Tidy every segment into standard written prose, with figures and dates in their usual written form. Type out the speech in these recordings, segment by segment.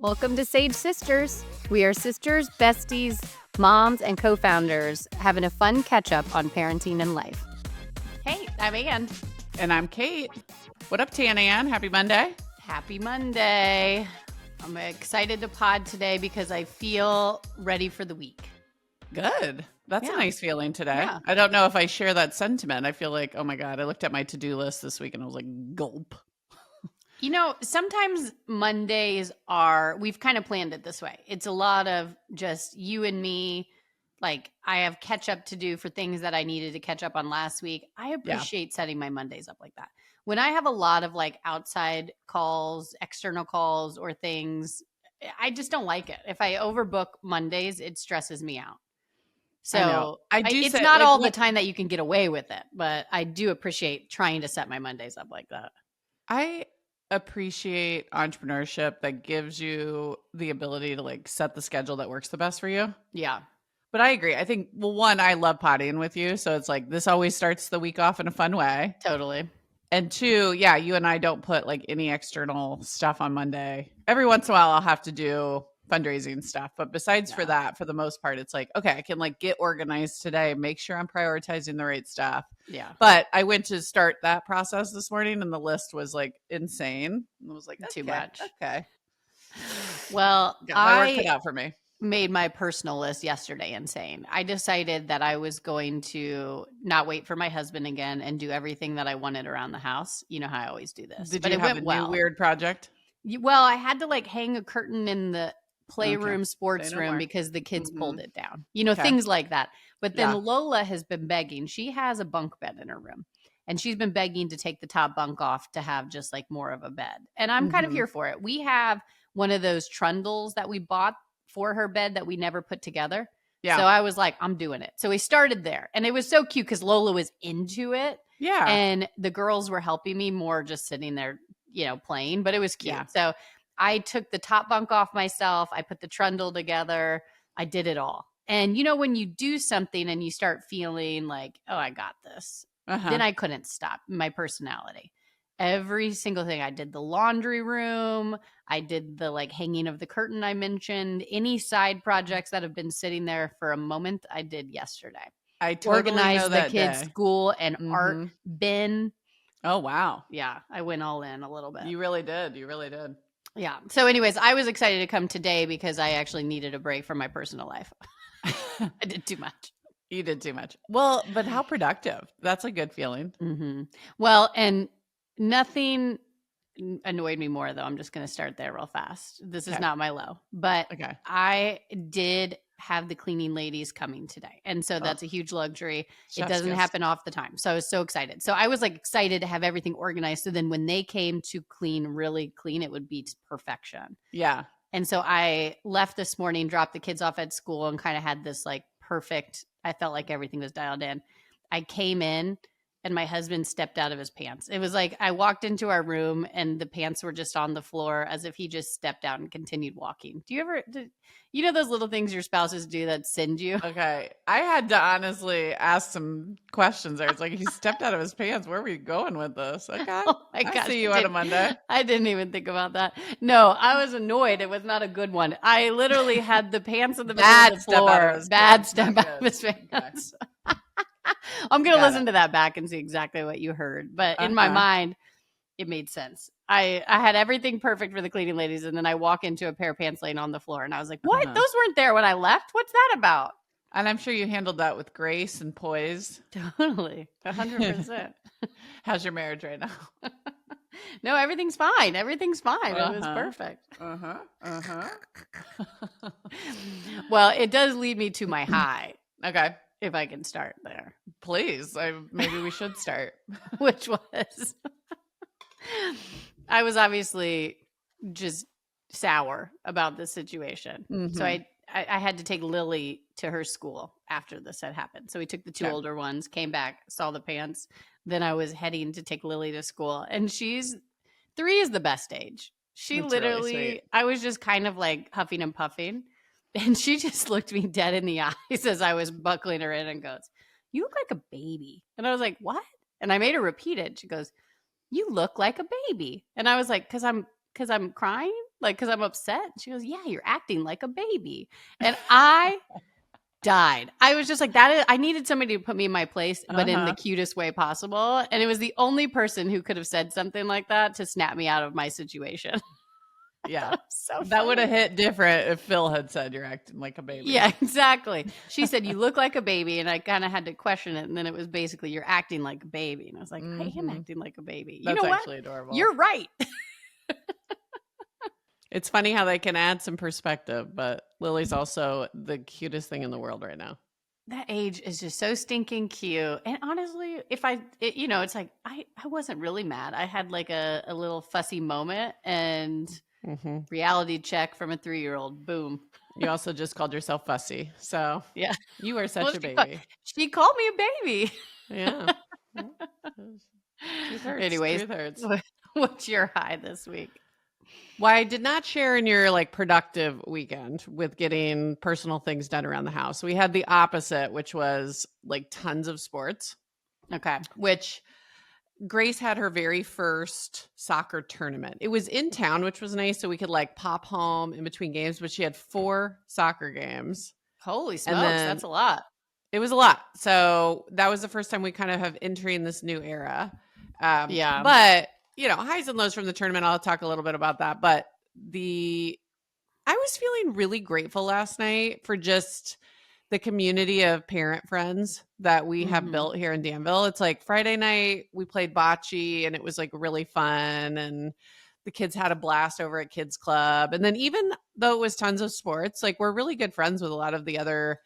Welcome to Sage Sisters. We are sisters, besties, moms, and co-founders having a fun catch-up on parenting and life. Hey, I'm Ann. And I'm Kate. What up, Tan Ann? Happy Monday. Happy Monday. I'm excited to pod today because I feel ready for the week. Good. That's a nice feeling today. Yeah. I don't know if I share that sentiment. I feel like, oh my God, I looked at my to-do list this week and I was like, gulp. You know, sometimes Mondays we've kind of planned it this way. It's a lot of just you and me. Like, I have catch up to do for things that I needed to catch up on last week. I appreciate setting my Mondays up like that. When I have a lot of like outside calls, external calls or things, I just don't like it. If I overbook Mondays, it stresses me out. So it's not all the time that you can get away with it, but I do appreciate trying to set my Mondays up like that. I appreciate entrepreneurship that gives you the ability to like set the schedule that works the best for you. Yeah. But I agree. I think, well, one, I love pottying with you. So it's like this always starts the week off in a fun way. Totally. And two, yeah, you and I don't put like any external stuff on Monday. Every once in a while, I'll have to do fundraising stuff. But besides for that, for the most part, it's like, okay, I can like get organized today, make sure I'm prioritizing the right stuff. Yeah. But I went to start that process this morning and the list was like insane. I was like, too much. Okay. Well, got my work cut out for me. Made my personal list yesterday insane. I decided that I was going to not wait for my husband again and do everything that I wanted around the house. You know how I always do this. Did you have a new weird project? Well, I had to like hang a curtain in the playroom sports room because the kids pulled it down. You know, things like that. But then Lola has been begging. She has a bunk bed in her room. And she's been begging to take the top bunk off to have just like more of a bed. And I'm kind of here for it. We have one of those trundles that we bought for her bed that we never put together. Yeah. So I was like, I'm doing it. So we started there. And it was so cute because Lola was into it. Yeah. And the girls were helping me more just sitting there, you know, playing. But it was cute. Yeah. So I took the top bunk off myself. I put the trundle together. I did it all. And you know, when you do something and you start feeling like, oh, I got this, then I couldn't stop. My personality. Every single thing. I did the laundry room. I did the like hanging of the curtain I mentioned. Any side projects that have been sitting there for a moment, I did yesterday. I totally organized the kids' school and art bin. Oh, wow. Yeah, I went all in a little bit. You really did. You really did. Yeah. So anyways, I was excited to come today because I actually needed a break from my personal life. I did too much. You did too much. Well, but how productive. That's a good feeling. Mm-hmm. Well, and nothing annoyed me more, though. I'm just going to start there real fast. This is not my low. But I did have the cleaning ladies coming today. And so that's a huge luxury. It doesn't happen off the time. So I was so excited. So I was like excited to have everything organized. So then when they came to really clean, it would be perfection. Yeah. And so I left this morning, dropped the kids off at school and kind of had this like perfect, I felt like everything was dialed in. I came in and my husband stepped out of his pants. It was like I walked into our room and the pants were just on the floor as if he just stepped out and continued walking. Do you ever, you know, those little things your spouses do that send you? Okay. I had to honestly ask some questions there. It's like he stepped out of his pants. Where are we going with this? Okay. Oh my gosh, I see you on a Monday. I didn't even think about that. No, I was annoyed. It was not a good one. I literally had the pants in the middle of the floor. Bad step out of his pants. Okay. I'm going to listen to that back and see exactly what you heard. But in my mind, it made sense. I had everything perfect for the cleaning ladies. And then I walk into a pair of pants laying on the floor. And I was like, what? Those weren't there when I left? What's that about? And I'm sure you handled that with grace and poise. Totally. 100%. How's your marriage right now? No, everything's fine. Everything's fine. It was perfect. Well, it does lead me to my high. Okay. If I can start there. Please. Maybe we should start. Which was, I was obviously just sour about this situation. Mm-hmm. So I had to take Lily to her school after this had happened. So we took the two older ones, came back, saw the pants. Then I was heading to take Lily to school. And 3 is the best age. That's literally, really I was just kind of like huffing and puffing. And she just looked me dead in the eyes as I was buckling her in and goes, you look like a baby. And I was like, what? And I made her repeat it. She goes, you look like a baby. And I was like, because I'm crying. Like, because I'm upset. She goes, yeah, you're acting like a baby. And I died. I was just like, I needed somebody to put me in my place, but in the cutest way possible. And it was the only person who could have said something like that to snap me out of my situation. Yeah. That would have hit different if Phil had said you're acting like a baby. Yeah, exactly. She said, you look like a baby. And I kind of had to question it. And then it was basically, you're acting like a baby. And I was like, I am acting like a baby. You That's know actually what? Adorable. You're right. It's funny how they can add some perspective, but Lily's also the cutest thing in the world right now. That age is just so stinking cute. And honestly, it's like, I wasn't really mad. I had like a little fussy moment and reality check from a 3-year-old. Boom. You also just called yourself fussy. So yeah, you are such a baby. She called me a baby. Yeah. Anyways, what's your high this week? Well, I did not share in your like productive weekend with getting personal things done around the house. We had the opposite, which was like tons of sports. Okay. Which Grace had her very first soccer tournament. It was in town, which was nice. So we could like pop home in between games, but she had 4 soccer games. Holy smokes. That's a lot. It was a lot. So that was the first time we kind of have entering this new era. Yeah. But highs and lows from the tournament. I'll talk a little bit about that. But I was feeling really grateful last night for just the community of parent friends that we have built here in Danville. It's like Friday night, we played bocce and it was like really fun. And the kids had a blast over at Kids Club. And then even though it was tons of sports, like we're really good friends with a lot of the other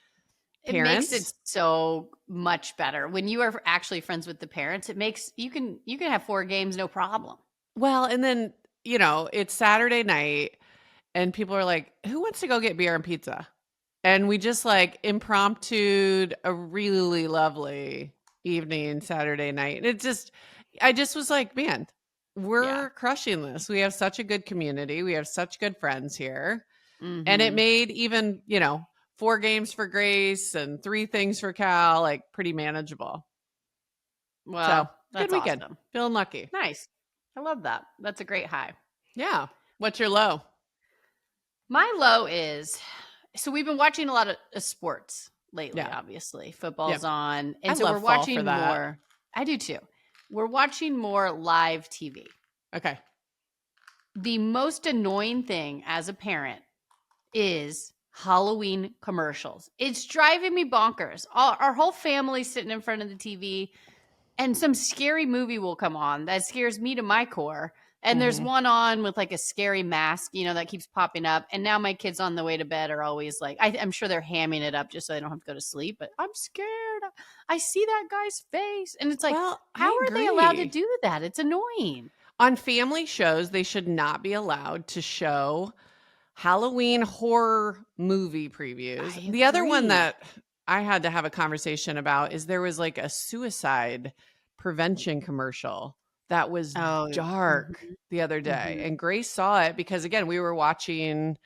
parents. It makes it so much better when you are actually friends with the parents. It makes you can have 4 games, no problem. Well, and then, it's Saturday night and people are like, who wants to go get beer and pizza? And we just like impromptu a really lovely evening Saturday night. And I just was like, man, we're crushing this. We have such a good community. We have such good friends here. And it made even, 4 games for Grace and 3 things for Cal, like pretty manageable. Well, so, that's good weekend. Awesome. Feeling lucky. Nice. I love that. That's a great high. Yeah. What's your low? My low is, so we've been watching a lot of sports lately, obviously. Football's on. And so we're watching more. I do too. We're watching more live TV. Okay. The most annoying thing as a parent is Halloween commercials. It's driving me bonkers. Our whole family's sitting in front of the TV and some scary movie will come on that scares me to my core. And there's one on with like a scary mask, that keeps popping up. And now my kids on the way to bed are always like, I'm sure they're hamming it up just so they don't have to go to sleep. But I'm scared. I see that guy's face. And it's like, how are they allowed to do that? It's annoying. On family shows, they should not be allowed to show Halloween horror movie previews. The other one that I had to have a conversation about is there was like a suicide prevention commercial that was dark the other day. And Grace saw it because, again, we were watching,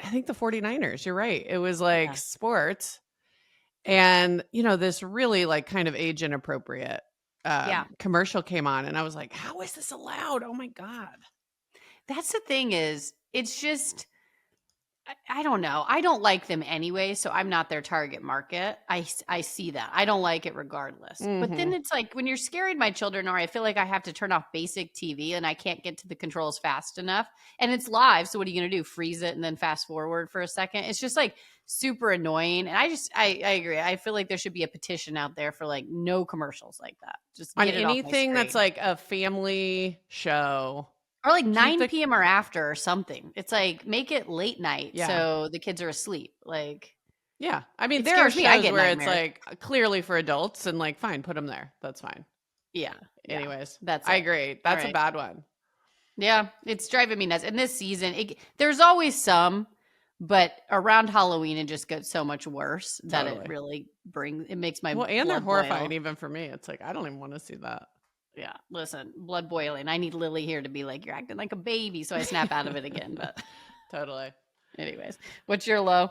I think, the 49ers. You're right. It was like sports. And, this really like kind of age inappropriate commercial came on. And I was like, how is this allowed? Oh, my God. That's the thing is, it's just, I don't know. I don't like them anyway, so I'm not their target market. I see that. I don't like it regardless. But then it's like when you're scaring my children, or I feel like I have to turn off basic TV and I can't get to the controls fast enough. And it's live, so what are you going to do? Freeze it and then fast forward for a second? It's just like super annoying. And I agree. I feel like there should be a petition out there for like no commercials like that. Just on anything that's like a family show. Or like 9 p.m. or after or something. It's like, make it late night so the kids are asleep. Like, yeah. I mean, there are shows where it's like clearly for adults and like, fine, put them there. That's fine. Yeah. Anyways, I agree. That's a bad one. Yeah. It's driving me nuts. And this season, there's always some, but around Halloween, it just gets so much worse that it really makes my and they're horrifying even for me. It's like, I don't even want to see that. Yeah, listen, blood boiling. I need Lily here to be like, you're acting like a baby, so I snap out of it again. But totally. Anyways, what's your low?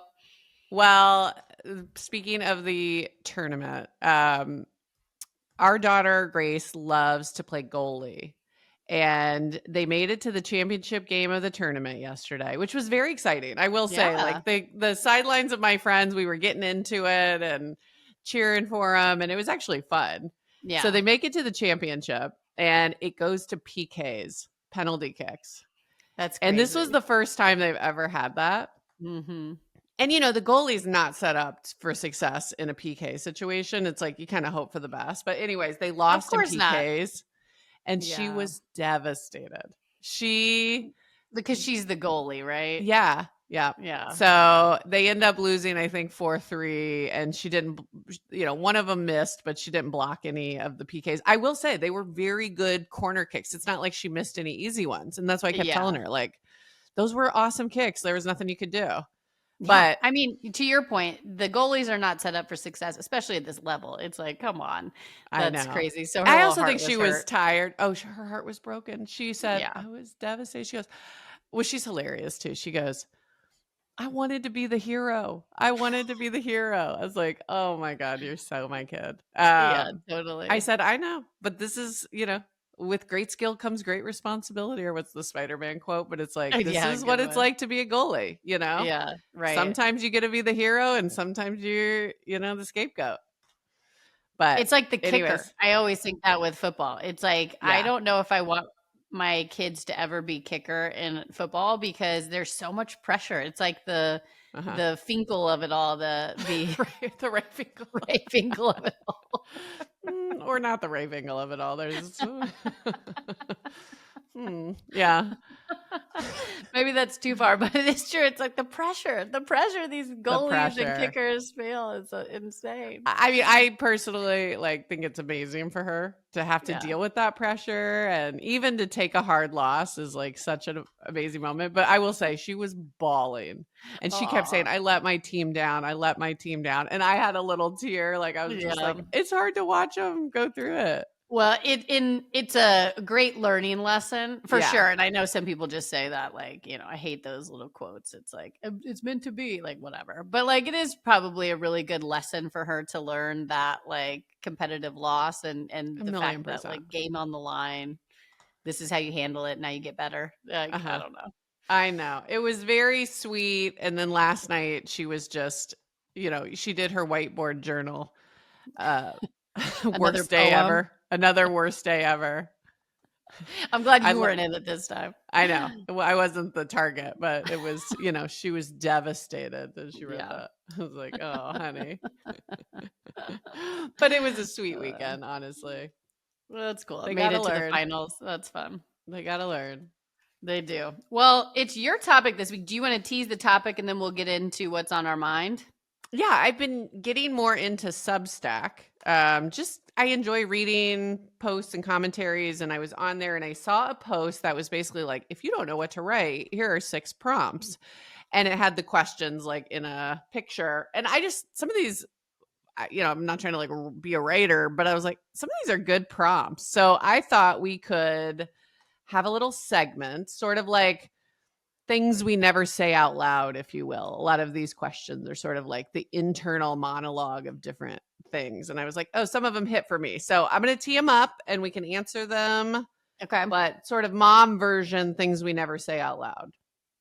Well, speaking of the tournament, our daughter Grace loves to play goalie, and they made it to the championship game of the tournament yesterday, which was very exciting. I will say, like the sidelines of my friends, we were getting into it and cheering for them, and it was actually fun. Yeah. So they make it to the championship, and it goes to PKs, penalty kicks. That's crazy. And this was the first time they've ever had that. Mm-hmm. And, the goalie's not set up for success in a PK situation. It's like you kind of hope for the best. But anyways, they lost in PKs. Not. And she was devastated. Because she's the goalie, right? Yeah. So they end up losing, I think, 4-3. And she didn't, one of them missed, but she didn't block any of the PKs. I will say they were very good corner kicks. It's not like she missed any easy ones. And that's why I kept telling her, like, those were awesome kicks. There was nothing you could do. But I mean, to your point, the goalies are not set up for success, especially at this level. It's like, come on, that's crazy. So I also think she was tired. Oh, her heart was broken. She said, I was devastated. She goes, well, she's hilarious too. She goes, I wanted to be the hero. I wanted to be the hero. I was like, oh my God, you're so my kid. Yeah, totally. I said, I know, but this is, with great skill comes great responsibility, or what's the Spider-Man quote? But it's like, this is what it's like to be a goalie, Yeah, right. Sometimes you get to be the hero and sometimes you're, the scapegoat. But it's like the kicker. I always think that with football. It's like, I don't know if I want my kids to ever be kicker in football because there's so much pressure. It's like the Finkel of it all, the Ray Finkel. Ray Finkel of it all. Or not the Ray Finkel of it all. There's yeah. Maybe that's too far, but it's true. It's like the pressure these goalies and kickers feel is insane. I mean, I personally think it's amazing for her to have to deal with that pressure, and even to take a hard loss is like such an amazing moment. But I will say she was bawling, and she kept saying, I let my team down. And I had a little tear. Like, I was just like, it's hard to watch them go through it. Well, it's a great learning lesson for sure. And I know some people just say that, like, I hate those little quotes. It's like, it's meant to be, like, whatever. But like, it is probably a really good lesson for her to learn that, like, competitive loss and the fact that, like, game on the line, this is how you handle it. Now you get better. Like, I don't know. I know. It was very sweet. And then last night she was just, she did her whiteboard journal. Worst day ever. Another worst day ever. I'm glad you weren't in it this time. I know. I wasn't the target, but it was, she was devastated that she wrote that. I was like, oh, honey. But it was a sweet weekend, honestly. Well, that's cool. They made it to the finals. That's fun. They got to learn. They do. Well, it's your topic this week. Do you want to tease the topic and then we'll get into what's on our mind? Yeah, I've been getting more into Substack. I enjoy reading posts and commentaries, and I was on there and I saw a post that was basically like, if you don't know what to write, here are 6 prompts. And it had the questions like in a picture. And some of these, I'm not trying to like be a writer, but I was like, some of these are good prompts. So I thought we could have a little segment, sort of like things we never say out loud, if you will. A lot of these questions are sort of like the internal monologue of different things. And I was like, oh, some of them hit for me. So I'm going to tee them up and we can answer them. Okay. But sort of mom version, things we never say out loud.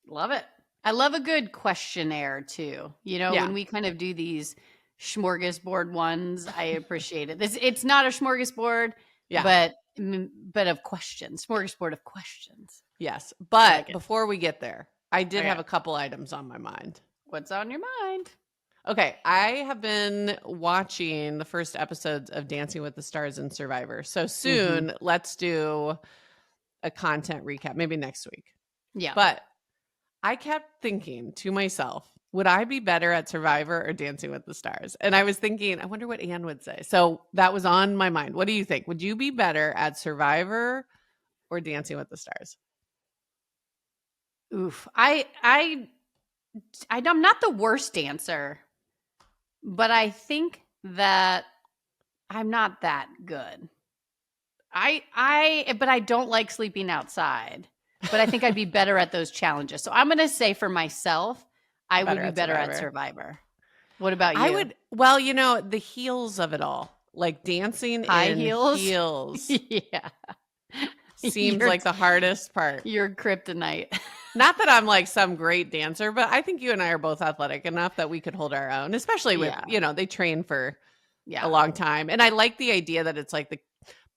Love it. I love a good questionnaire too. When we kind of do these smorgasbord ones, I appreciate it. It's not a smorgasbord, but of questions, smorgasbord of questions. Yes. But before we get there, I did have a couple items on my mind. What's on your mind? Okay. I have been watching the first episodes of Dancing with the Stars and Survivor. So soon, let's do a content recap, maybe next week. Yeah. But I kept thinking to myself, would I be better at Survivor or Dancing with the Stars? And I was thinking, I wonder what Anne would say. So that was on my mind. What do you think? Would you be better at Survivor or Dancing with the Stars? Oof. I'm not the worst dancer, but I think that I'm not that good. But I don't like sleeping outside, but I think I'd be better at those challenges. So I'm going to say for myself, I would be better at Survivor. What about you? I would, well, the heels of it all, like dancing high in heels. heels. Yeah. seems like the hardest part. Your kryptonite. Not that I'm like some great dancer, but I think you and I are both athletic enough that we could hold our own, especially with, they train for a long time. And I like the idea that it's like the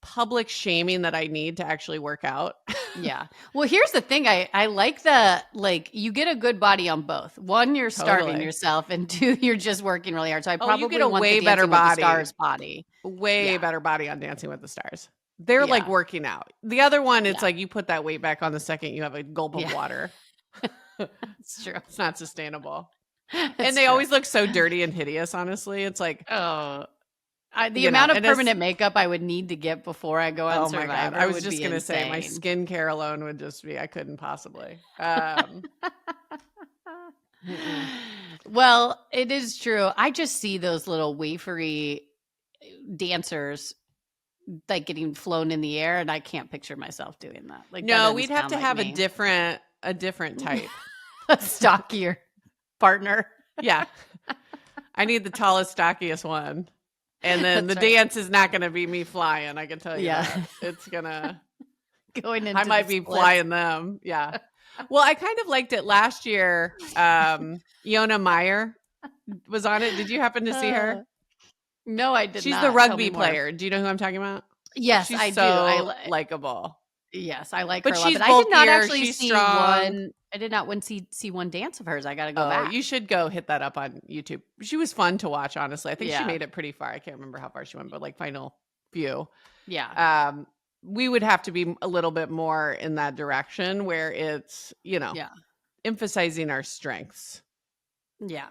public shaming that I need to actually work out. Yeah. Well, here's the thing. I like you get a good body on both. One, you're starving yourself, and two, you're just working really hard. So I probably you get a want way the better body. Stars body. Way better body on Dancing with the Stars. They're like working out. The other one, it's like you put that weight back on the second you have a gulp of water. It's true. It's not sustainable. And they always look so dirty and hideous, honestly. It's like, the amount of permanent makeup I would need to get before I go on Survivor. My God. I was just going to say, my skincare alone would just be, I couldn't possibly. Well, it is true. I just see those little wafery dancers like getting flown in the air, and I can't picture myself doing that. Like, no, we'd have to have a different type. A stockier partner. Yeah. I need the tallest, stockiest one. And then the dance is not going to be me flying. I can tell you that. It's going to I might be flying them. Yeah. Well, I kind of liked it last year. Yona Meyer was on it. Did you happen to see her? No, I did not. She's the rugby player. Do you know who I'm talking about? Yes, I do. I likable. Yes, I like her a lot. But I did not actually she's see strong. one. I did not see one dance of hers. I got to go back. You should go hit that up on YouTube. She was fun to watch, honestly. I think she made it pretty far. I can't remember how far she went, but like final few. Yeah. We would have to be a little bit more in that direction where it's, emphasizing our strengths. Yeah.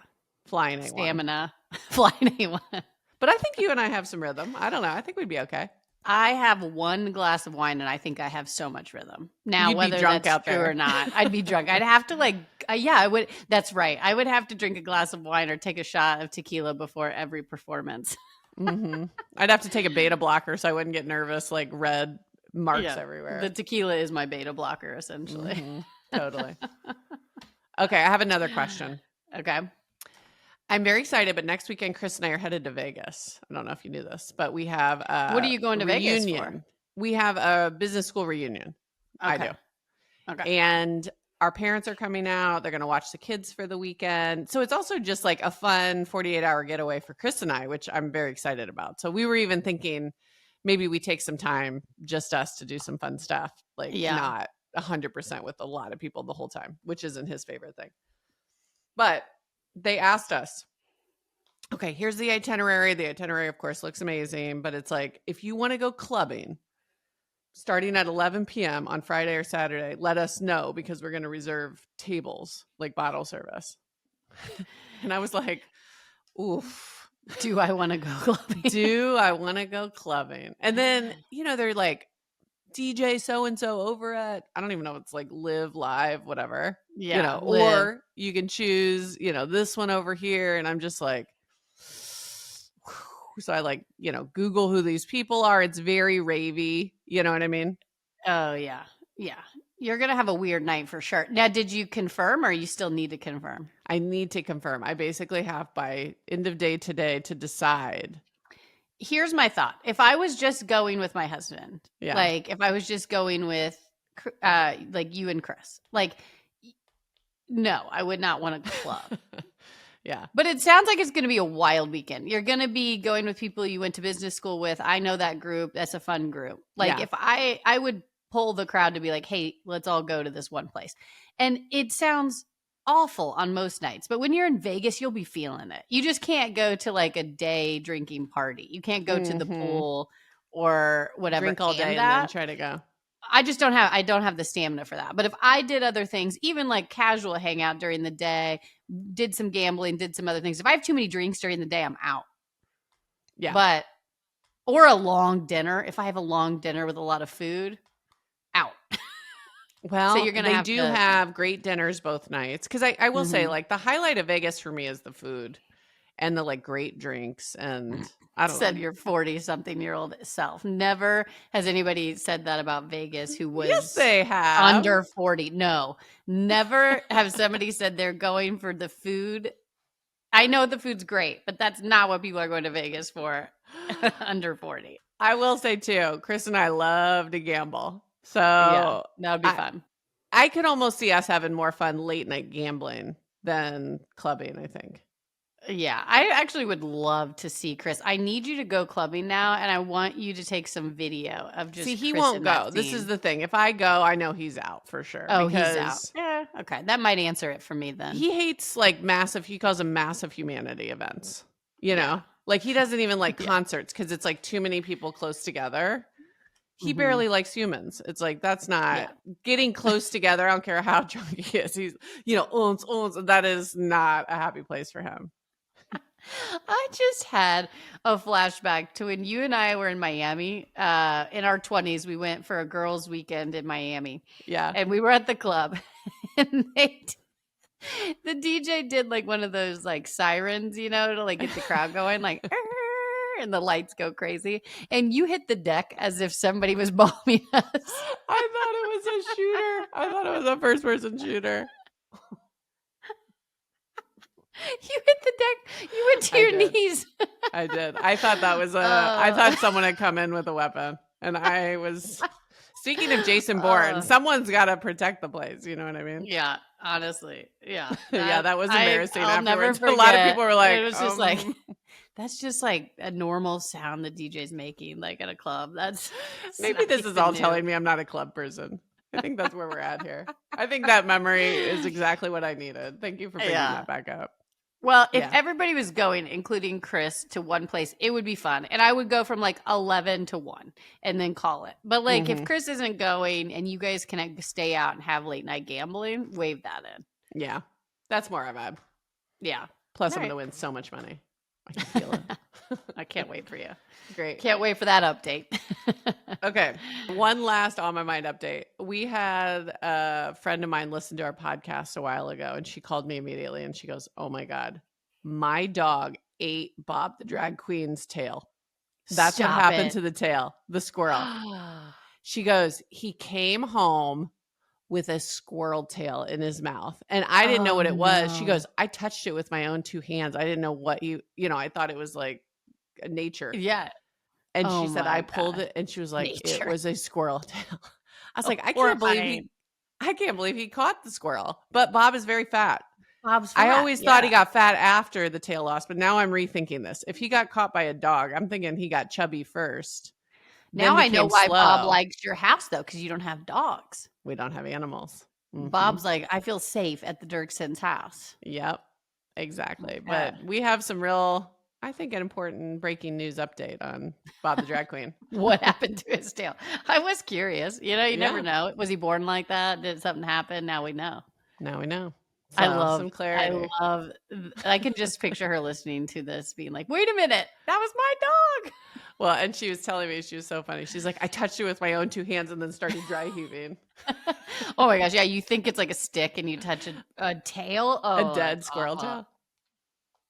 Flying A1. Stamina. Flying A1. But I think you and I have some rhythm. I don't know. I think we'd be okay. I have one glass of wine, and I think I have so much rhythm. Now, You'd whether be drunk that's out true there. or not, I'd be drunk. I'd have to I would. That's right. I would have to drink a glass of wine or take a shot of tequila before every performance. Mm-hmm. I'd have to take a beta blocker so I wouldn't get nervous, like red marks everywhere. The tequila is my beta blocker, essentially. Mm-hmm. Totally. Okay, I have another question. Okay. I'm very excited, but next weekend, Chris and I are headed to Vegas. I don't know if you knew this, but we have what are you going to Vegas for? We have a business school reunion. Okay. I do. Okay. And our parents are coming out. They're going to watch the kids for the weekend. So it's also just like a fun 48-hour getaway for Chris and I, which I'm very excited about. So we were even thinking maybe we take some time, just us, to do some fun stuff. Like not 100% with a lot of people the whole time, which isn't his favorite thing. But they asked us, okay, here's the itinerary. The itinerary, of course, looks amazing, but it's like, if you want to go clubbing starting at 11 p.m. on Friday or Saturday, let us know because we're going to reserve tables, like bottle service. And I was like, oof. Do I want to go clubbing? Do I want to go clubbing? And then, they're like, DJ so-and-so over at, I don't even know if it's like Live Live, whatever. Yeah. Or you can choose, this one over here. And I'm just like, so I Google who these people are. It's very ravey. You know what I mean? Oh, yeah. Yeah. You're going to have a weird night for sure. Now, did you confirm or you still need to confirm? I need to confirm. I basically have by end of day today to decide. Here's my thought. If I was just going with my husband, like if I was just going with like you and Chris, no, I would not want to club. Yeah. But it sounds like it's going to be a wild weekend. You're going to be going with people you went to business school with. I know that group. That's a fun group. If I would pull the crowd to be like, hey, let's all go to this one place. And it sounds awful on most nights, but when you're in Vegas, you'll be feeling it. You just can't go to like a day drinking party. You can't go to the pool or whatever. Drink all day and then try to go. I don't have the stamina for that. But if I did other things, even like casual hangout during the day, did some gambling, did some other things. If I have too many drinks during the day, I'm out. Yeah. Or a long dinner. If I have a long dinner with a lot of food, out. Well, so they do have great dinners both nights. Because I will say, like, the highlight of Vegas for me is the food and the like great drinks. And I don't know. Your 40-something-year-old self. Never has anybody said that about Vegas who was yes, they have. Under 40. No, never have somebody said they're going for the food. I know the food's great, but that's not what people are going to Vegas for under 40. I will say too, Chris and I love to gamble. So yeah, that would be fun. I could almost see us having more fun late night gambling than clubbing, I think. Yeah, I actually would love to see Chris. I need you to go clubbing now, and I want you to take some video of just. See, he Chris won't in go. that This scene. is the thing. If I go, I know he's out for sure. Oh, he's out. Yeah, okay, that might answer it for me then. He hates like massive. He calls them massive humanity events. You know, like he doesn't even like concerts because it's like too many people close together. He barely likes humans. It's like, that's not getting close together. I don't care how drunk he is. He's, owns. That is not a happy place for him. I just had a flashback to when you and I were in Miami. In our 20s, we went for a girls' weekend in Miami. Yeah. And we were at the club. And the DJ did like one of those like sirens, to like get the crowd going, like, and the lights go crazy. And you hit the deck as if somebody was bombing us. I thought it was a shooter. I thought it was a first-person shooter. You hit the deck. You went to your knees. I did. I thought that was I thought someone had come in with a weapon. And I was, speaking of Jason Bourne, someone's got to protect the place. You know what I mean? Yeah, honestly. Yeah. That was embarrassing I'll afterwards. Never a lot of people were like, it was just like, that's just like a normal sound the DJ's making, like at a club. Maybe this is all telling me I'm not a club person. I think that's where we're at here. I think that memory is exactly what I needed. Thank you for bringing that back up. Well, if everybody was going, including Chris, to one place, it would be fun. And I would go from like 11 to 1 and then call it. But like if Chris isn't going and you guys can stay out and have late night gambling, wave that in. Yeah. That's more our vibe. Yeah. Plus I'm going to win so much money. I can feel it. I can't wait for you. Great. Can't wait for that update. Okay. One last on my mind update. We had a friend of mine listen to our podcast a while ago, and she called me immediately and she goes, "Oh my God, my dog ate Bob the drag queen's tail." That's what happened to the tail, the squirrel. She goes, "He came home with a squirrel tail in his mouth. And I didn't know what it was." She goes, "I touched it with my own 2 hands. I didn't know what I thought it was like nature." Yeah. And she said, I pulled it, and she was like, nature. It was a squirrel tail. I was like, I can't believe he caught the squirrel. But Bob is very fat. Bob's fat. I always thought he got fat after the tail loss, but now I'm rethinking this. If he got caught by a dog, I'm thinking he got chubby first. Now I know why Bob likes your house, though, because you don't have dogs. We don't have animals. Bob's like, I feel safe at the Dirkson's house. Yep, exactly. But we have some real, I think, an important breaking news update on Bob the drag queen. What happened to his tail? I was curious. You never know. Was he born like that? Did something happen? Now we know. Now we know. So, I love some clarity. I can just picture her listening to this being like, wait a minute, that was my dog. Well, and she was telling me, she was so funny. She's like, I touched it with my own 2 hands and then started dry heaving. Oh my gosh. Yeah. You think it's like a stick and you touch a tail. Oh, a dead squirrel tail.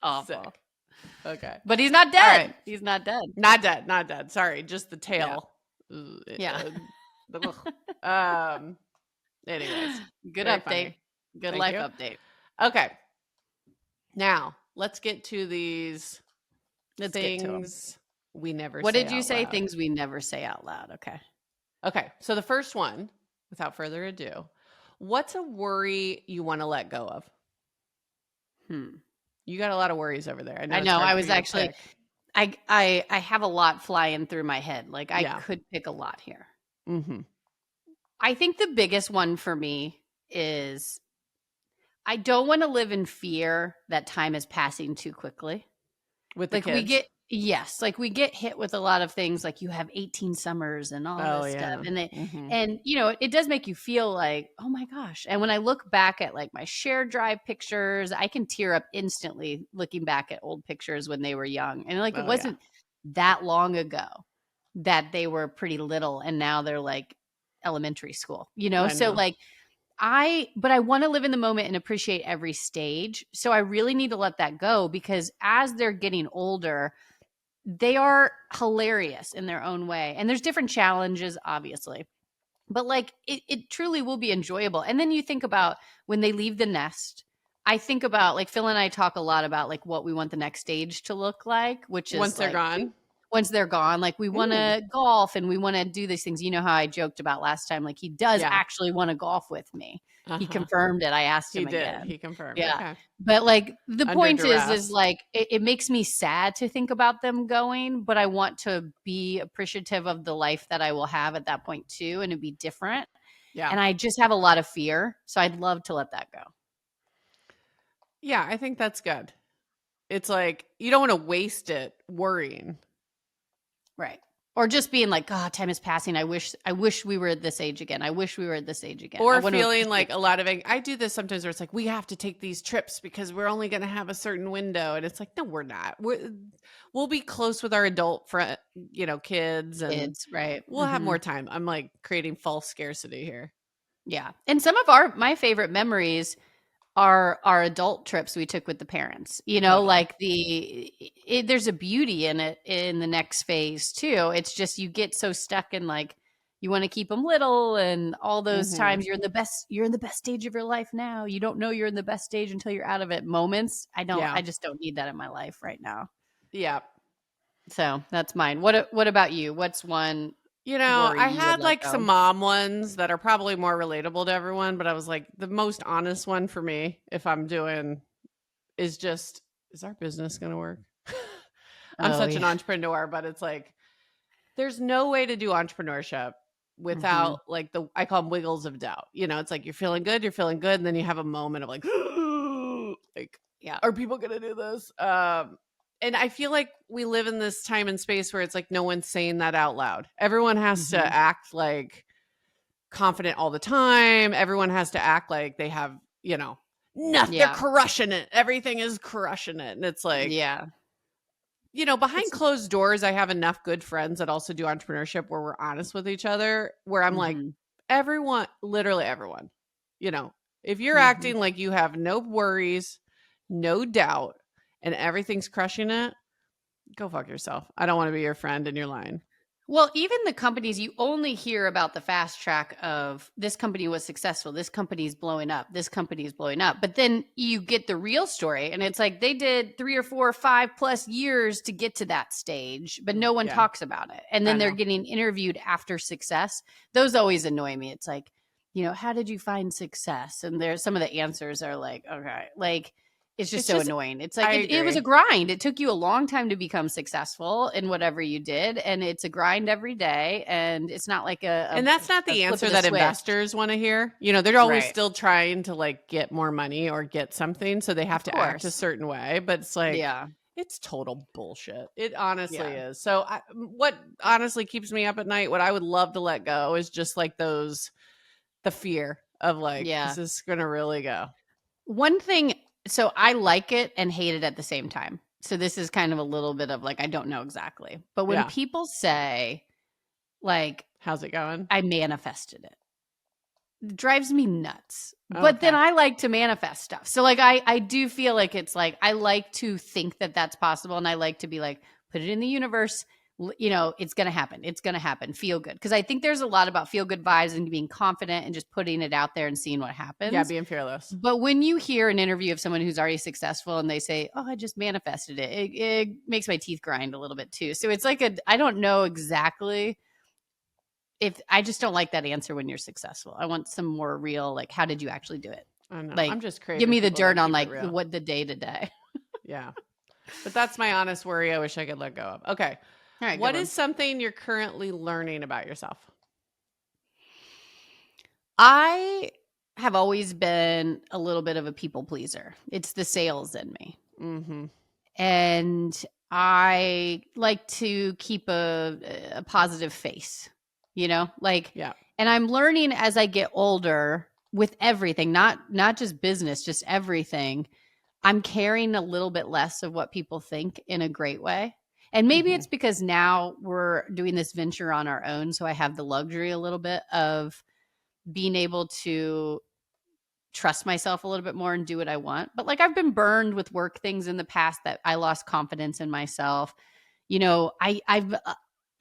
Awful. Sick. Okay. But he's not dead. Right. He's not dead. Not dead. Sorry. Just the tail. Yeah. Anyways. Good update. Funny. Good life update. Okay. Now let's get to these things we never say. What did you say? Loud. Things we never say out loud. Okay. Okay. So the first one, without further ado, what's a worry you want to let go of? You got a lot of worries over there. I know. I was actually, I have a lot flying through my head. Like I could pick a lot here. I think the biggest one for me is I don't want to live in fear that time is passing too quickly. With the kids. We get hit with a lot of things, like you have 18 summers and all this stuff. And and it does make you feel like, oh my gosh. And when I look back at like my shared drive pictures, I can tear up instantly looking back at old pictures when they were young. And like it wasn't that long ago that they were pretty little and now they're like elementary school, so like but I want to live in the moment and appreciate every stage. So I really need to let that go, because as they're getting older, they are hilarious in their own way. And there's different challenges, obviously, but like it truly will be enjoyable. And then you think about when they leave the nest, I think about like Phil and I talk a lot about like what we want the next stage to look like, which is once they're gone. once they're gone. Like we want to golf and we want to do these things. You know how I joked about last time, like he does actually want to golf with me. He confirmed it. I asked him again. He confirmed. Yeah. Okay. But like the point is like it makes me sad to think about them going, but I want to be appreciative of the life that I will have at that point too, and it'd be different. Yeah. And I just have a lot of fear. So I'd love to let that go. Yeah, I think that's good. It's like you don't want to waste it worrying. Right. Or just being like, God, time is passing. I wish we were at this age again. I wish we were at this age again. Or feeling like a lot of I do this sometimes where it's like, we have to take these trips because we're only going to have a certain window. And it's like, no, we're not. We'll be close with our adult friend, kids. And right. We'll have more time. I'm like creating false scarcity here. Yeah. And some of my favorite memories are our adult trips we took with the parents, like there's a beauty in it in the next phase too. It's just, you get so stuck in like, you want to keep them little and all those times you're in the best stage of your life now. You don't know you're in the best stage until you're out of it moments. I just don't need that in my life right now. Yeah. So that's mine. What about you? What's one? I had like some mom ones that are probably more relatable to everyone, but I was like, the most honest one for me, if I'm doing, is just, is our business going to work? I'm such an entrepreneur, but it's like, there's no way to do entrepreneurship without like I call them wiggles of doubt. It's like, you're feeling good. And then you have a moment of like, are people going to do this? And I feel like we live in this time and space where it's like no one's saying that out loud. Everyone has to act like confident all the time. Everyone has to act like they have, nothing. They're crushing it. Everything is crushing it. And it's like, behind closed doors, I have enough good friends that also do entrepreneurship where we're honest with each other, where I'm like, everyone, literally everyone, if you're acting like you have no worries, no doubt, and everything's crushing it, go fuck yourself. I don't want to be your friend and you're lying. Well, even the companies, you only hear about the fast track of this company was successful, this company's blowing up, this company's blowing up. But then you get the real story and it's like they did 3 or 4 or 5+ years to get to that stage, but no one talks about it. And then they're getting interviewed after success. Those always annoy me. It's like, how did you find success? And there's some of the answers are like, okay, like, it's just so annoying. It's like it was a grind. It took you a long time to become successful in whatever you did. And it's a grind every day. And it's not like and that's not the answer that investors want to hear. They're always still trying to like get more money or get something. So they have to act a certain way. But it's like, it's total bullshit. It honestly is. So what honestly keeps me up at night, what I would love to let go is just like the fear of like, is this going to really go? One thing. So I like it and hate it at the same time. So this is kind of a little bit of like, I don't know exactly. But when people say like, how's it going? I manifested it. It drives me nuts. Okay. But then I like to manifest stuff. So like, I do feel like it's like, I like to think that that's possible. And I like to be like, put it in the universe. It's going to happen. It's going to happen. Feel good. Because I think there's a lot about feel good vibes and being confident and just putting it out there and seeing what happens. Yeah, being fearless. But when you hear an interview of someone who's already successful and they say, oh, I just manifested it, it makes my teeth grind a little bit too. So it's like I don't know exactly if I just don't like that answer when you're successful. I want some more real, like, how did you actually do it? I know. Like, I'm just crazy. Give me the dirt on like what the day to day. Yeah. But that's my honest worry. I wish I could let go of. Okay. All right, what is something you're currently learning about yourself? I have always been a little bit of a people pleaser. It's the sales in me. And I like to keep a positive face, and I'm learning as I get older with everything, not just business, just everything. I'm caring a little bit less of what people think in a great way. And maybe it's because now we're doing this venture on our own. So I have the luxury a little bit of being able to trust myself a little bit more and do what I want. But like I've been burned with work things in the past that I lost confidence in myself. I'm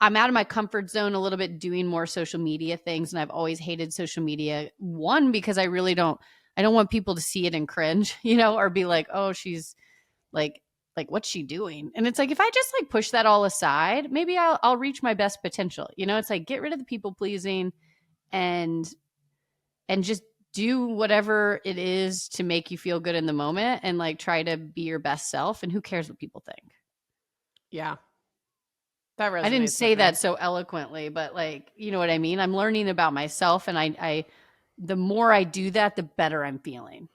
out of my comfort zone a little bit doing more social media things. And I've always hated social media. One, because I don't want people to see it and cringe, or be like, oh, she's like, like, what's she doing? And it's like, if I just like push that all aside, maybe I'll reach my best potential. It's like, get rid of the people pleasing and just do whatever it is to make you feel good in the moment, and like try to be your best self. And who cares what people think? Yeah. That resonates. I didn't say that so eloquently, but like, you know what I mean? I'm learning about myself, and I the more I do that, the better I'm feeling.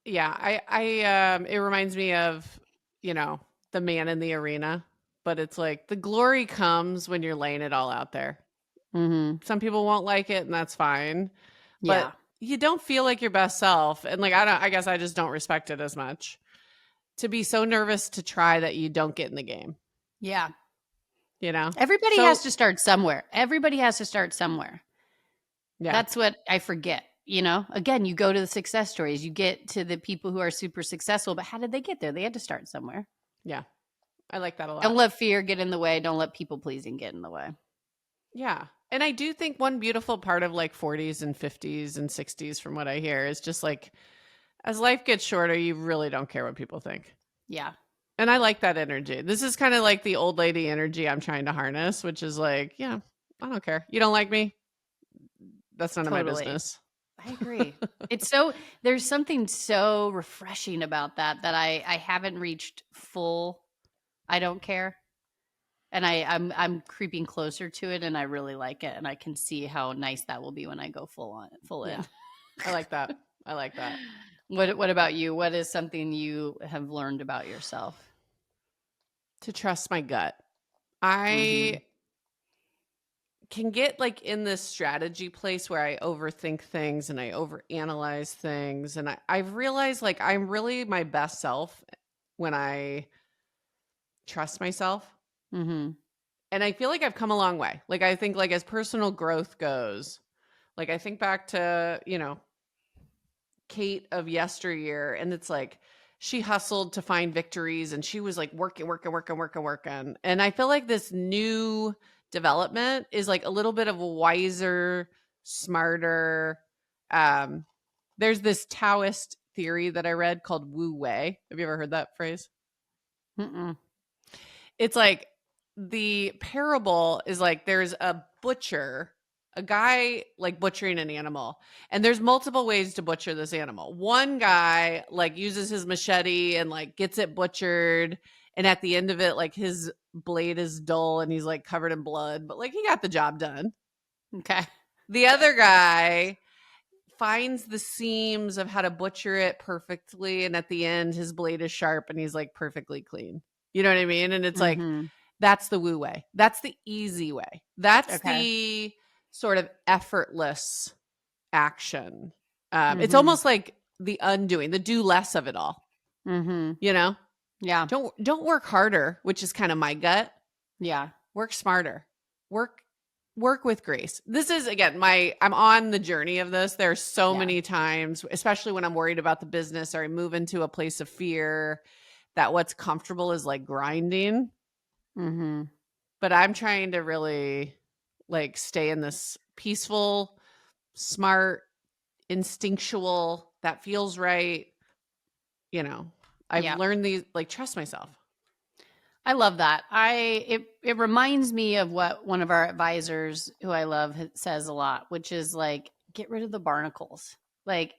Yeah, it reminds me of, the man in the arena, but it's like the glory comes when you're laying it all out there. Mm-hmm. Some people won't like it, and that's fine. Yeah. But you don't feel like your best self. And like, I guess I just don't respect it as much to be so nervous to try that you don't get in the game. Yeah. Everybody has to start somewhere. Everybody has to start somewhere. Yeah. That's what I forget. Again, you go to the success stories, you get to the people who are super successful, but how did they get there? They had to start somewhere. Yeah. I like that a lot. Don't let fear get in the way. Don't let people pleasing get in the way. Yeah. And I do think one beautiful part of like 40s and 50s and 60s, from what I hear, is just like, as life gets shorter, you really don't care what people think. Yeah. And I like that energy. This is kind of like the old lady energy I'm trying to harness, which is like, yeah, I don't care. You don't like me? That's none of my business. I agree. There's something so refreshing about that I haven't reached full I don't care. And I'm creeping closer to it, and I really like it, and I can see how nice that will be when I go full in. I like that. I like that. What about you? What is something you have learned about yourself? To trust my gut. I can get like in this strategy place where I overthink things and I overanalyze things. And I've realized like I'm really my best self when I trust myself. Mm-hmm. And I feel like I've come a long way. Like, I think like as personal growth goes, like I think back to, Kate of yesteryear, and it's like she hustled to find victories, and she was like working. And I feel like this new development is like a little bit of a wiser, smarter. There's this Taoist theory that I read called Wu Wei. Have you ever heard that phrase? Mm-mm. It's like the parable is like there's a butcher, a guy like butchering an animal, and there's multiple ways to butcher this animal. One guy like uses his machete and like gets it butchered, and at the end of it, like his blade is dull and he's like covered in blood, but like he got the job done. Okay. The other guy finds the seams of how to butcher it perfectly, and at the end his blade is sharp and he's like perfectly clean. You know what I mean? And it's like, that's the Wu way. That's the easy way. That's the sort of effortless action. It's almost like the undoing, the do less of it all. Yeah. Don't work harder, which is kind of my gut. Yeah. Work smarter. Work with grace. This is, again, I'm on the journey of this. There are so many times, especially when I'm worried about the business or I move into a place of fear, that what's comfortable is like grinding. But I'm trying to really like stay in this peaceful, smart, instinctual, that feels right. I've learned these, like, trust myself. I love that. It reminds me of what one of our advisors, who I love, says a lot, which is like, get rid of the barnacles. Like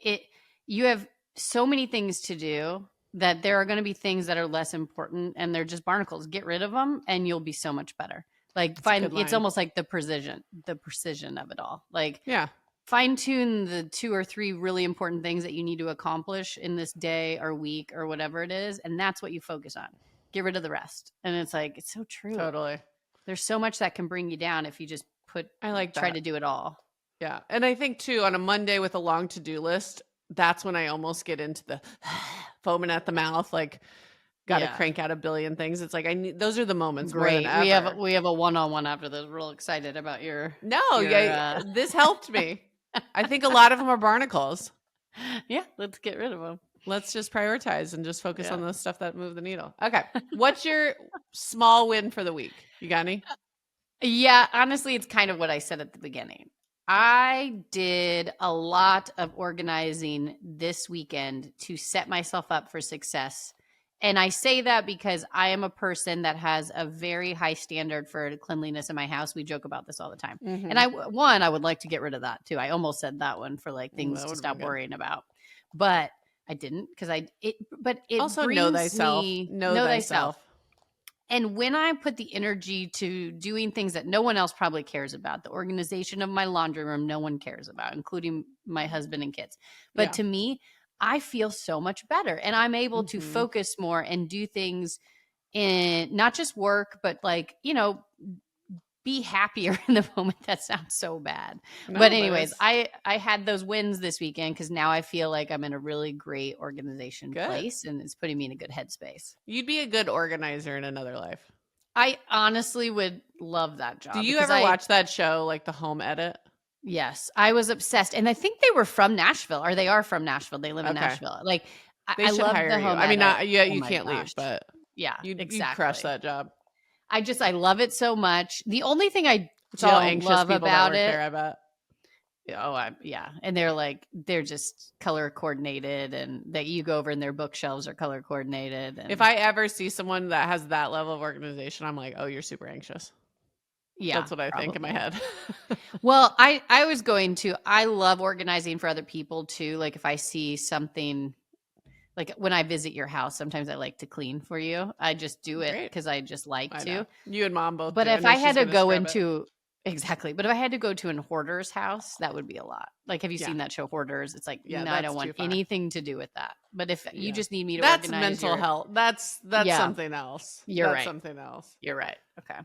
you have so many things to do that there are going to be things that are less important, and they're just barnacles. Get rid of them and you'll be so much better. Like it's almost like the precision of it all. Like, fine tune the 2 or 3 really important things that you need to accomplish in this day or week or whatever it is. And that's what you focus on. Get rid of the rest. And it's like, it's so true. Totally. There's so much that can bring you down if you just try to do it all. Yeah. And I think too, on a Monday with a long to-do list, that's when I almost get into the foaming at the mouth, like got to crank out a billion things. It's like, those are the moments. Great. We have a one-on-one after this. Real excited about your. This helped me. I think a lot of them are barnacles. Yeah. Let's get rid of them. Let's just prioritize and just focus on the stuff that move the needle. Okay. What's your small win for the week? You got any? Yeah. Honestly, it's kind of what I said at the beginning. I did a lot of organizing this weekend to set myself up for success And I say that because I am a person that has a very high standard for cleanliness in my house. We joke about this all the time. Mm-hmm. And I would like to get rid of that too. I almost said that one for like things to stop good. worrying about, but I didn't because it also brings know thyself. me Know thyself. And when I put the energy to doing things that no one else probably cares about, the organization of my laundry room, no one cares about, including my husband and kids. But to me, I feel so much better, and I'm able to focus more and do things in not just work, but like, be happier in the moment. That sounds so bad. But anyways, I had those wins this weekend because now I feel like I'm in a really great organization place, and it's putting me in a good headspace. You'd be a good organizer in another life. I honestly would love that job. Do you ever watch that show, like The Home Edit? Yes, I was obsessed. And I think they were from Nashville, or they are from Nashville. They live in Nashville. Like, I love the Home Edit. I mean, you can't leave, but exactly. You'd crush that job. I love it so much. The only thing I it's all anxious love about it. There, I bet. And they're just color coordinated, and that you go over and their bookshelves are color coordinated. And if I ever see someone that has that level of organization, I'm like, oh, you're super anxious. Yeah, that's what I think in my head. Well, I love organizing for other people too. Like if I see something, like when I visit your house, sometimes I like to clean for you. I just do it because I just like to. You and Mom both. But if I had to go into exactly, but if I had to go to a hoarder's house, that would be a lot. Like, have you seen that show Hoarders? It's like, no, I don't want anything to do with that. But if you just need me to organize, that's mental health. That's something else. You're right. Something else. You're right. Okay.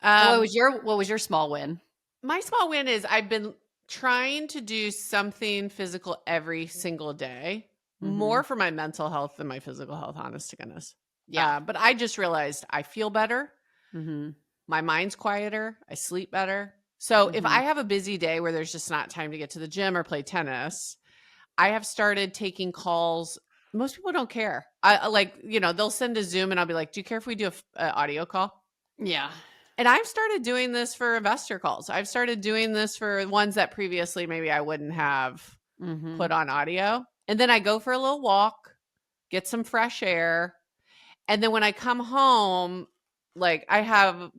What was your small win? My small win is I've been trying to do something physical every single day, more for my mental health than my physical health, honest to goodness. Yeah. But I just realized I feel better. Mm-hmm. My mind's quieter. I sleep better. So if I have a busy day where there's just not time to get to the gym or play tennis, I have started taking calls. Most people don't care. They'll send a Zoom and I'll be like, do you care if we do an audio call? Yeah. And I've started doing this for investor calls. I've started doing this for ones that previously maybe I wouldn't have put on audio. And then I go for a little walk, get some fresh air. And then when I come home, like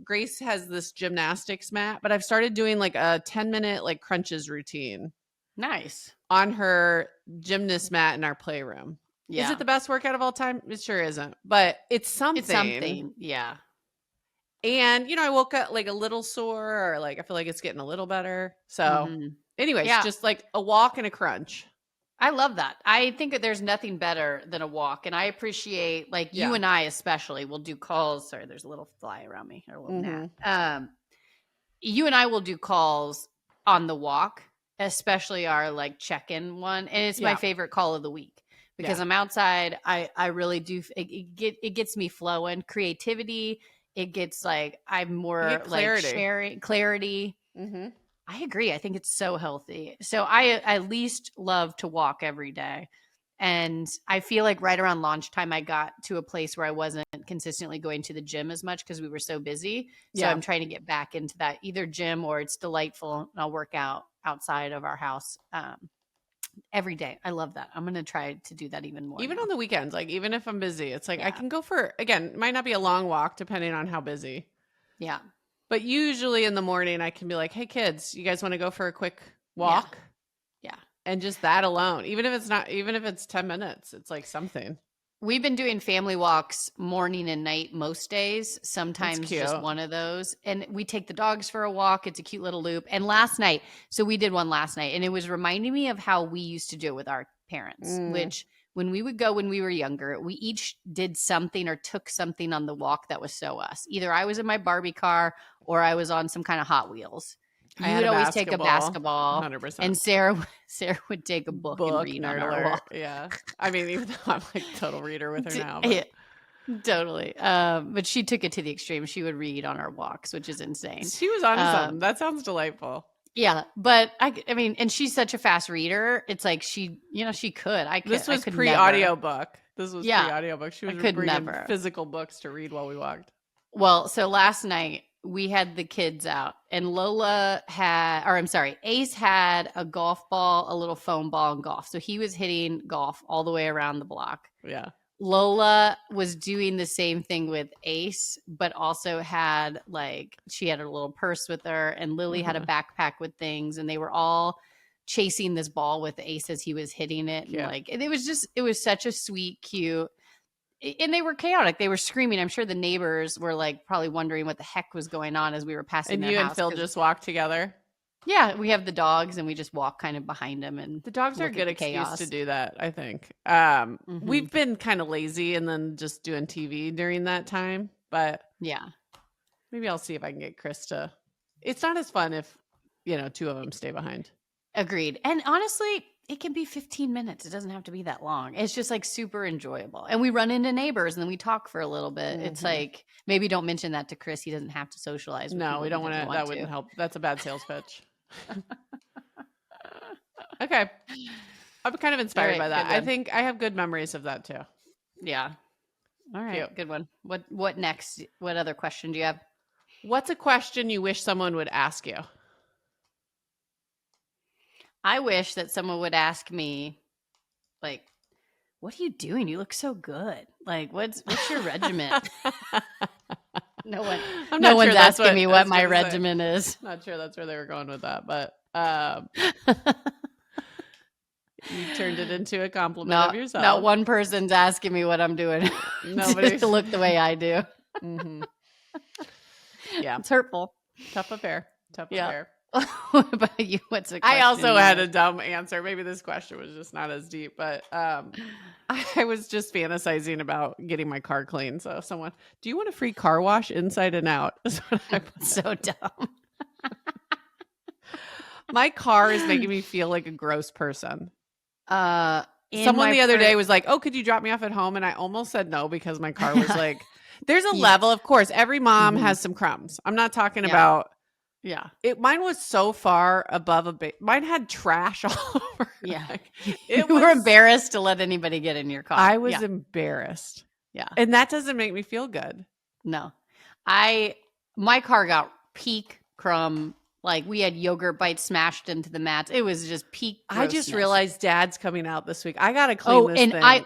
Grace has this gymnastics mat, but I've started doing like a 10-minute like crunches routine. Nice. On her gymnast mat in our playroom. Yeah. Is it the best workout of all time? It sure isn't. But it's something. It's something. Yeah. And, I woke up like a little sore, or like I feel like it's getting a little better. So anyways, just like a walk and a crunch. I love that. I think that there's nothing better than a walk. And I appreciate, like, you and I especially will do calls. Sorry, there's a little fly around me, or a little gnat. You and I will do calls on the walk, especially our like check-in one. And it's my favorite call of the week because I'm outside. I really do. It gets me flowing. Creativity. It gets like, I'm more like sharing clarity. I agree. I think it's so healthy. So I at least love to walk every day. And I feel like right around launch time, I got to a place where I wasn't consistently going to the gym as much because we were so busy. So I'm trying to get back into that either gym, or it's delightful. And I'll work out outside of our house every day. I love that. I'm going to try to do that even more. Even on the weekends, like even if I'm busy, it's like I can go for, again, it might not be a long walk depending on how busy. Yeah. But usually in the morning I can be like, hey kids, you guys want to go for a quick walk? Yeah. And just that alone, even if it's 10 minutes, it's like something. We've been doing family walks morning and night most days, sometimes just one of those. And we take the dogs for a walk. It's a cute little loop. And we did one last night, and it was reminding me of how we used to do it with our parents, which when we would go when we were younger, we each did something or took something on the walk that was so us. Either I was in my Barbie car or I was on some kind of Hot Wheels. You would always take a basketball, 100%. And Sarah would take a book and read on our walk. Yeah, I mean, even though I'm like total reader with her now, but. Yeah, totally. But she took it to the extreme. She would read on our walks, which is insane. She was on something. That sounds delightful. Yeah, but I mean, and she's such a fast reader. It's like she could. This was pre-audiobook. This was pre-audiobook. She was bringing never. Physical books to read while we walked. Well, so last night we had the kids out, and Ace had a golf ball, a little foam ball, and golf. So he was hitting golf all the way around the block. Yeah. Lola was doing the same thing with Ace, but also had she had a little purse with her, and Lily had a backpack with things, and they were all chasing this ball with Ace as he was hitting it. And it was such a sweet, cute, and they were chaotic. They were screaming. I'm sure the neighbors were probably wondering what the heck was going on as we were passing their house. And you and Phil just walked together? Yeah, we have the dogs, and we just walk kind of behind them. And the dogs are a good excuse to do that, I think. We've been kind of lazy and then just doing TV during that time. But yeah, maybe I'll see if I can get Chris to. It's not as fun if, two of them stay behind. Agreed. And honestly, it can be 15 minutes. It doesn't have to be that long. It's just super enjoyable. And we run into neighbors and then we talk for a little bit. It's maybe don't mention that to Chris. He doesn't have to socialize. No, we don't want to. That wouldn't help. That's a bad sales pitch. Okay. I'm kind of inspired by that. I think I have good memories of that too. Yeah. All right. Cute. Good one. What next? What other question do you have? What's a question you wish someone would ask you? I wish that someone would ask me, what are you doing? You look so good. What's your regimen? No one's asking me what my regimen is. Not sure that's where they were going with that, but you turned it into a compliment of yourself. Not one person's asking me what I'm doing. Nobody's to look the way I do. Mm-hmm. Yeah, it's hurtful. Tough affair. What about you? What's a question? I also had a dumb answer. Maybe this question was just not as deep, but I was just fantasizing about getting my car clean. So someone, do you want a free car wash inside and out? Is what I put. So dumb. My car is making me feel like a gross person. Someone the other day was like, "Oh, could you drop me off at home?" And I almost said no because my car was there's a level, of course. Every mom has some crumbs. I'm not talking about. Yeah. Mine was so far above mine had trash all over. Yeah. You were embarrassed to let anybody get in your car. I was embarrassed. Yeah. And that doesn't make me feel good. No. My car got peak crumb. We had yogurt bites smashed into the mats. It was just peak grossness. I just realized Dad's coming out this week. I got to clean this thing.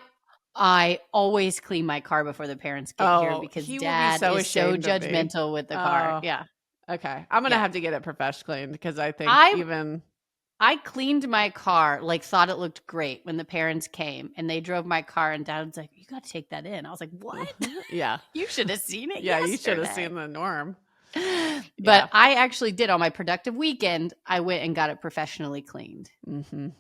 I always clean my car before the parents get here because Dad is so judgmental with the car. Yeah. Okay. I'm going to have to get it professionally cleaned because I think I cleaned my car, thought it looked great when the parents came and they drove my car and Dad was like, you got to take that in. I was like, what? Yeah. You should have seen it. Yeah. You should have seen the norm. But I actually did on my productive weekend. I went and got it professionally cleaned. Mm-hmm. Okay.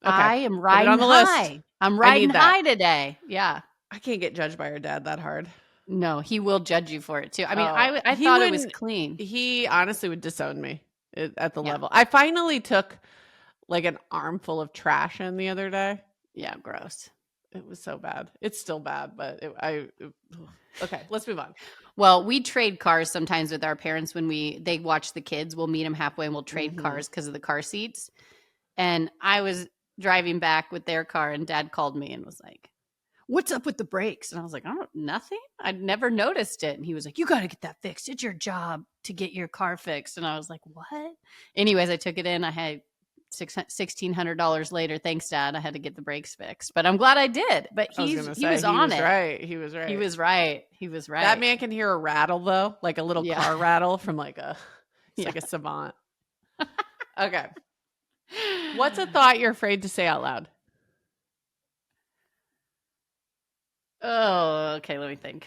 I am riding on the high. List. I'm riding high today. Yeah. I can't get judged by your dad that hard. No, he will judge you for it too. I mean, I thought it was clean. He honestly would disown me at the level. I finally took an armful of trash in the other day. Yeah, gross. It was so bad. It's still bad, but okay, let's move on. Well, we trade cars sometimes with our parents when they watch the kids. We'll meet them halfway and we'll trade cars because of the car seats. And I was driving back with their car and Dad called me and was like, what's up with the brakes? And I was like, nothing. I'd never noticed it. And he was like, you got to get that fixed. It's your job to get your car fixed. And I was like, what? Anyways, I took it in. I had $1,600 later. Thanks, Dad. I had to get the brakes fixed, but I'm glad I did. But he was on it. Right. He was right. He was right. He was right. That man can hear a rattle though, like a little car rattle from like a savant. Okay. What's a thought you're afraid to say out loud? Oh, okay. Let me think.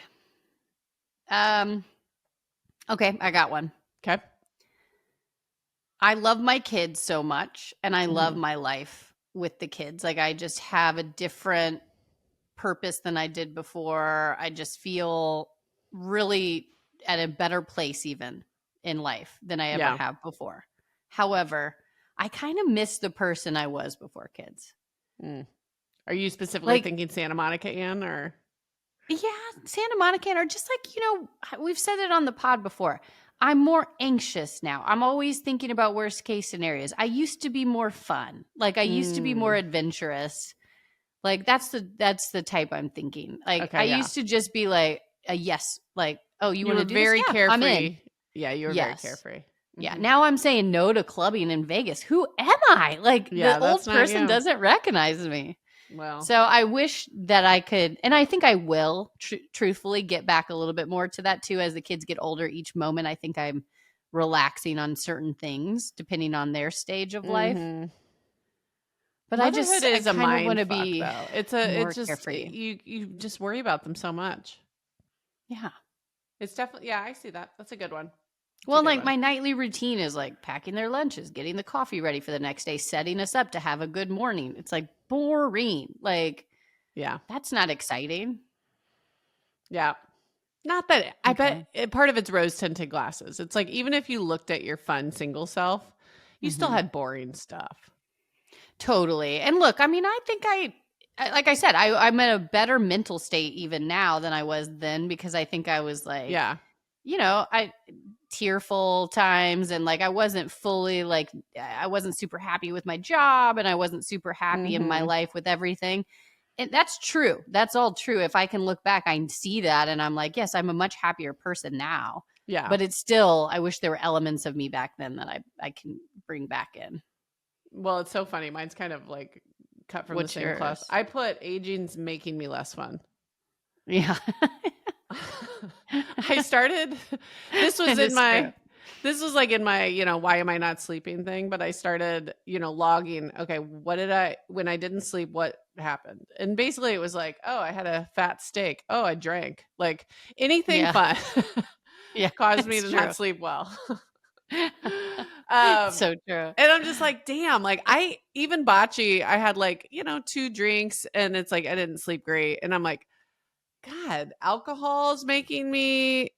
Okay, I got one. Okay. I love my kids so much, and I love my life with the kids. I just have a different purpose than I did before. I just feel really at a better place even in life than I ever have before. However, I kind of miss the person I was before kids. Are you specifically thinking Santa Monica Ann or? Yeah, Santa Monica Ann, or just we've said it on the pod before. I'm more anxious now. I'm always thinking about worst case scenarios. I used to be more fun. I used to be more adventurous. That's the type I'm thinking. I used to just be a yes. You want to do very this? Yeah, carefree. I'm in. Yeah, you were very carefree. Mm-hmm. Yeah. Now I'm saying no to clubbing in Vegas. Who am I? The old person doesn't recognize me. Well, so I wish that I could, and I think I will truthfully get back a little bit more to that too. As the kids get older, each moment, I think I'm relaxing on certain things depending on their stage of life. But motherhood I is a kind of want mind to fuck, be though. more It's just carefree. you just worry about them so much. Yeah. It's definitely, yeah, I see that. That's a good one. Well, like my nightly routine is like packing their lunches, getting the coffee ready for the next day, setting us up to have a good morning. It's like boring. Like, yeah, that's not exciting. Yeah. Not that I bet part of it's rose tinted glasses. It's like, even if you looked at your fun single self, you still had boring stuff. Totally. And look, I mean, I think like I said, I'm in a better mental state even now than I was then, because I think I was like, you know, tearful times, and like I wasn't fully like, I wasn't super happy with my job, and I wasn't super happy in my life with everything. And that's true. That's all true. If I can look back, I see that, and I'm like, yes, I'm a much happier person now. Yeah. But it's still, I wish there were elements of me back then that I can bring back in. Well, it's so funny. Mine's kind of like cut from the same cloth. I put aging's making me less fun. Yeah. I started, this was in my, this was like in my, you know, why am I not sleeping thing? But I started, you know, logging, okay, when I didn't sleep, what happened? And basically it was like, oh, I had a fat steak. Oh, I drank. Like anything fun caused me to not sleep well. So true. And I'm just like, damn, like even bocce, I had like, you know, 2 drinks and it's like, I didn't sleep great. And I'm like, God, alcohol is making me,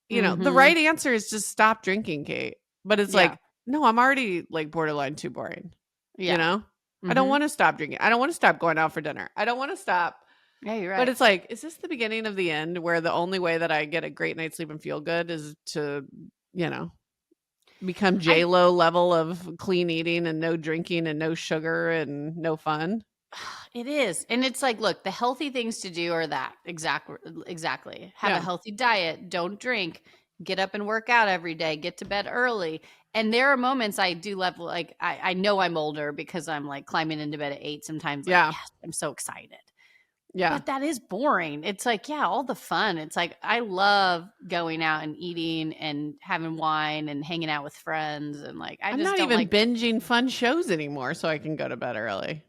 you know, the right answer is just stop drinking, Kate. But it's like, no, I'm already like borderline too boring. You know, I don't want to stop drinking. I don't want to stop going out for dinner. I don't want to stop. Yeah, you're right. But it's like, is this the beginning of the end where the only way that I get a great night's sleep and feel good is to, you know, become J-Lo level of clean eating and no drinking and no sugar and no fun? It is. And it's like, look, the healthy things to do are that exactly. Have a healthy diet, don't drink, get up and work out every day, get to bed early. And there are moments I do love, like, I know I'm older because I'm like climbing into bed at 8 sometimes. Like, yes, I'm so excited. Yeah. But that is boring. It's like, all the fun. It's like, I love going out and eating and having wine and hanging out with friends. And like, I'm not even binging fun shows anymore so I can go to bed early.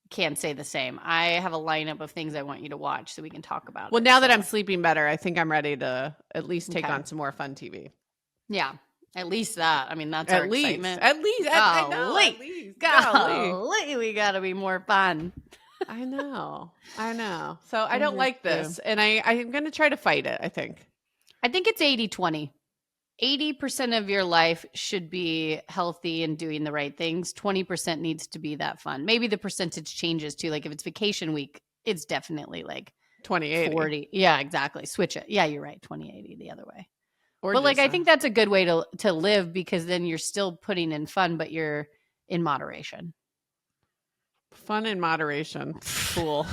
Can't say the same. I have a lineup of things I want you to watch so we can talk about it. Now that I'm sleeping better, I think I'm ready to at least take on some more fun TV. Yeah. At least that. I mean, that's our excitement. At least. Golly, we got to be more fun. I know. So I don't like this. And I'm going to try to fight it, I think. I think it's 80-20. 80% of your life should be healthy and doing the right things. 20% needs to be that fun. Maybe the percentage changes too. Like if it's vacation week, it's definitely like 20-80. 40. Yeah, exactly. Switch it. Yeah, you're right. 20-80 the other way. But like, I think that's a good way to live, because then you're still putting in fun, but you're in moderation. Fun in moderation. Cool.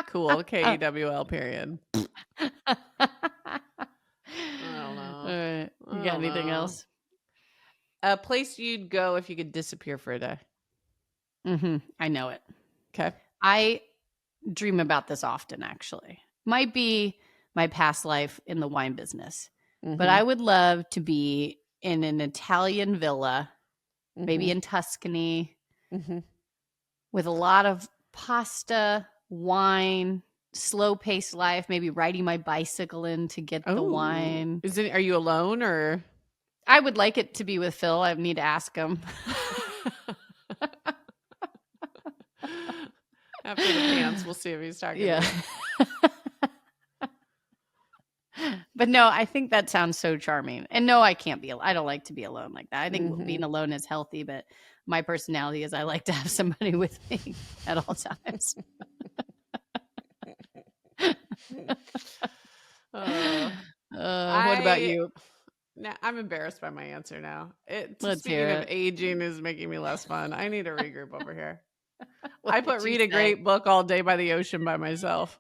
Cool. KEWL period. I don't know. All right. You got anything else? A place you'd go if you could disappear for a day. I know it. Okay. I dream about this often, actually. Might be my past life in the wine business. But I would love to be in an Italian villa, maybe in Tuscany, with a lot of pasta, wine, slow-paced life, maybe riding my bicycle in to get the wine. Are you alone, or? I would like it to be with Phil. I need to ask him. After the pants, we'll see if he's talking. Yeah. But no, I think that sounds so charming. And no, I don't like to be alone like that. I think being alone is healthy, but my personality is I like to have somebody with me at all times. What about you? Now, I'm embarrassed by my answer now. Speaking of aging is making me less fun. I need a regroup over here. I put read a great book all day by the ocean by myself.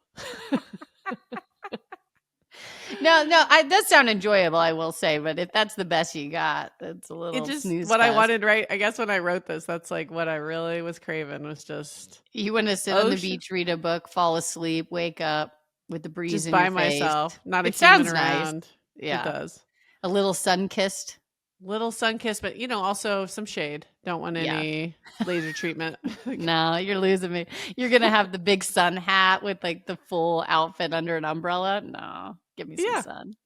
No, it does sound enjoyable, I will say, but if that's the best you got, that's a little snooze what fest. I wanted, right? I guess when I wrote this, that's like what I really was craving was just you want to sit on the beach, read a book, fall asleep, wake up with the breeze just in by your myself, face. not a It human sounds around. nice. Yeah, it does. A little sun-kissed. Little sun kiss, but also some shade. Don't want any laser treatment. No, you're losing me. You're gonna have the big sun hat with like the full outfit under an umbrella. No, give me some sun.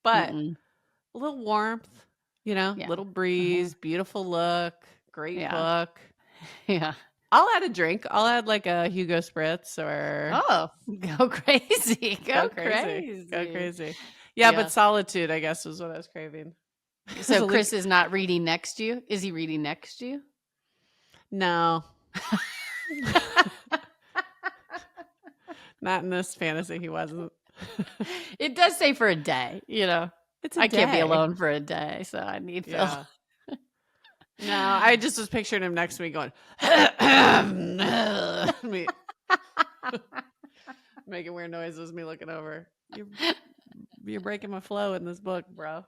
But a little warmth, little breeze, beautiful look, great book. Yeah. I'll add a drink. I'll add like a Hugo Spritz or go crazy. Go crazy. Yeah, but solitude, I guess, was what I was craving. So Chris is not reading next to you? Is he reading next to you? No. Not in this fantasy, he wasn't. It does say for a day, It's I can't be alone for a day, so I need Phil. No, I just was picturing him next to me going, making weird noises, me looking over. You're breaking my flow in this book, bro.